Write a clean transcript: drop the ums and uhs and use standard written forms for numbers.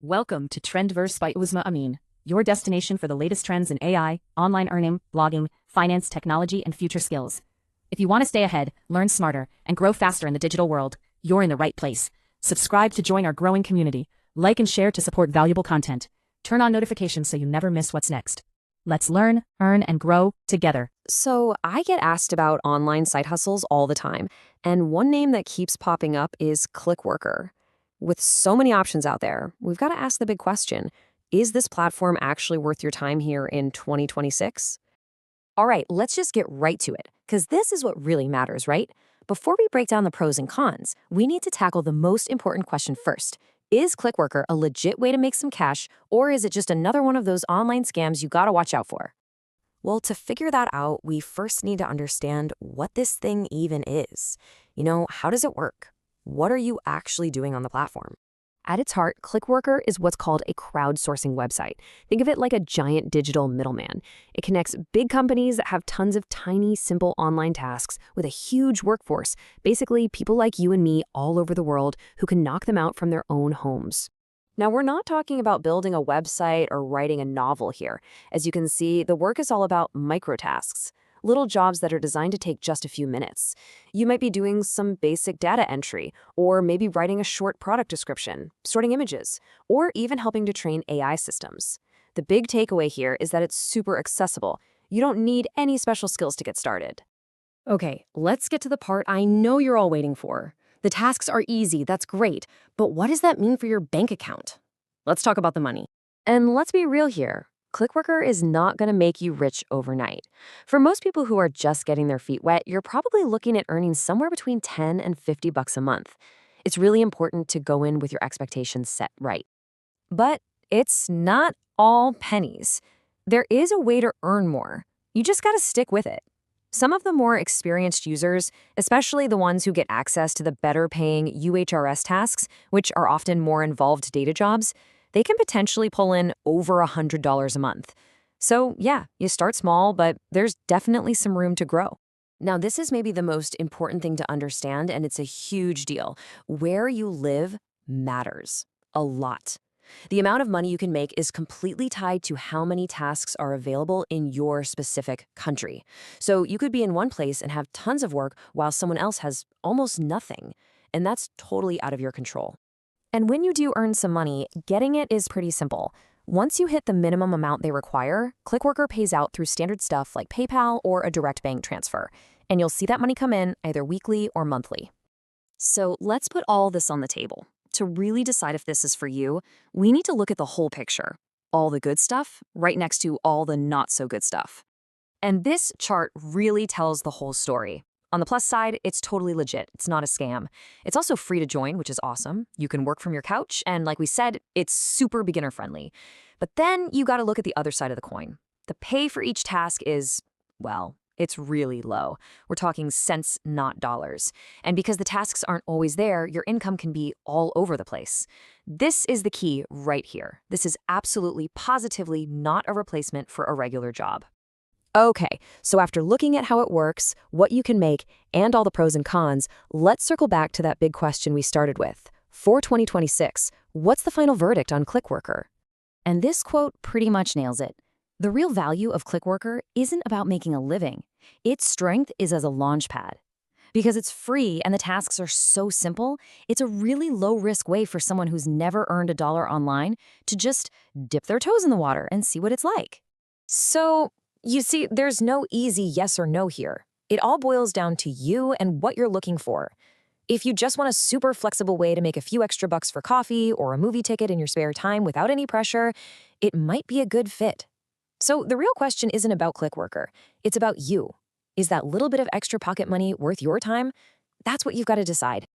Welcome to Trendverse by Uzma Amin, your destination for the latest trends in AI, online earning, blogging, finance, technology, and future skills. If you want to stay ahead, learn smarter, and grow faster in the digital world, you're in the right place. Subscribe to join our growing community. Like and share to support valuable content. Turn on notifications so you never miss what's next. Let's learn, earn, and grow together. So I get asked about online side hustles all the time, and one name that keeps popping up is Clickworker. With so many options out there, we've got to ask the big question, is this platform actually worth your time here in 2026? All right, let's just get right to it, because this is what really matters, right? Before we break down the pros and cons, we need to tackle the most important question first. Is Clickworker a legit way to make some cash, or is it just another one of those online scams you gotta watch out for? Well, to figure that out, we first need to understand what this thing even is. How does it work? What are you actually doing on the platform? At its heart, Clickworker is what's called a crowdsourcing website. Think of it like a giant digital middleman. It connects big companies that have tons of tiny, simple online tasks with a huge workforce, basically people like you and me all over the world who can knock them out from their own homes. Now, we're not talking about building a website or writing a novel here. As you can see, the work is all about microtasks, little jobs that are designed to take just a few minutes. You might be doing some basic data entry, or maybe writing a short product description, sorting images, or even helping to train AI systems. The big takeaway here is that it's super accessible. You don't need any special skills to get started. Okay, let's get to the part I know you're all waiting for. The tasks are easy, that's great, but what does that mean for your bank account? Let's talk about the money. And let's be real here. Clickworker is not going to make you rich overnight. For most people who are just getting their feet wet, you're probably looking at earning somewhere between 10 and 50 bucks a month. It's really important to go in with your expectations set right. But it's not all pennies. There is a way to earn more. You just got to stick with it. Some of the more experienced users, especially the ones who get access to the better-paying UHRS tasks, which are often more involved data jobs, they can potentially pull in over $100 a month. So yeah, you start small, but there's definitely some room to grow. Now, this is maybe the most important thing to understand, and it's a huge deal. Where you live matters a lot. The amount of money you can make is completely tied to how many tasks are available in your specific country. So you could be in one place and have tons of work while someone else has almost nothing, and that's totally out of your control. And when you do earn some money, getting it is pretty simple. Once you hit the minimum amount they require, Clickworker pays out through standard stuff like PayPal or a direct bank transfer, and you'll see that money come in either weekly or monthly. So let's put all this on the table. To really decide if this is for you, we need to look at the whole picture. All the good stuff, right next to all the not so good stuff. And this chart really tells the whole story. On the plus side, it's totally legit. It's not a scam. It's also free to join, which is awesome. You can work from your couch, and like we said, it's super beginner friendly. But then you gotta look at the other side of the coin. The pay for each task is, well, it's really low. We're talking cents, not dollars. And because the tasks aren't always there, your income can be all over the place. This is the key right here. This is absolutely, positively not a replacement for a regular job. Okay, so after looking at how it works, what you can make, and all the pros and cons, let's circle back to that big question we started with. For 2026, what's the final verdict on Clickworker? And this quote pretty much nails it. The real value of Clickworker isn't about making a living. Its strength is as a launchpad. Because it's free and the tasks are so simple, it's a really low-risk way for someone who's never earned a dollar online to just dip their toes in the water and see what it's like. So, you see, there's no easy yes or no here. It all boils down to you and what you're looking for. If you just want a super flexible way to make a few extra bucks for coffee or a movie ticket in your spare time without any pressure, it might be a good fit. So the real question isn't about Clickworker. It's about you. Is that little bit of extra pocket money worth your time? That's what you've got to decide.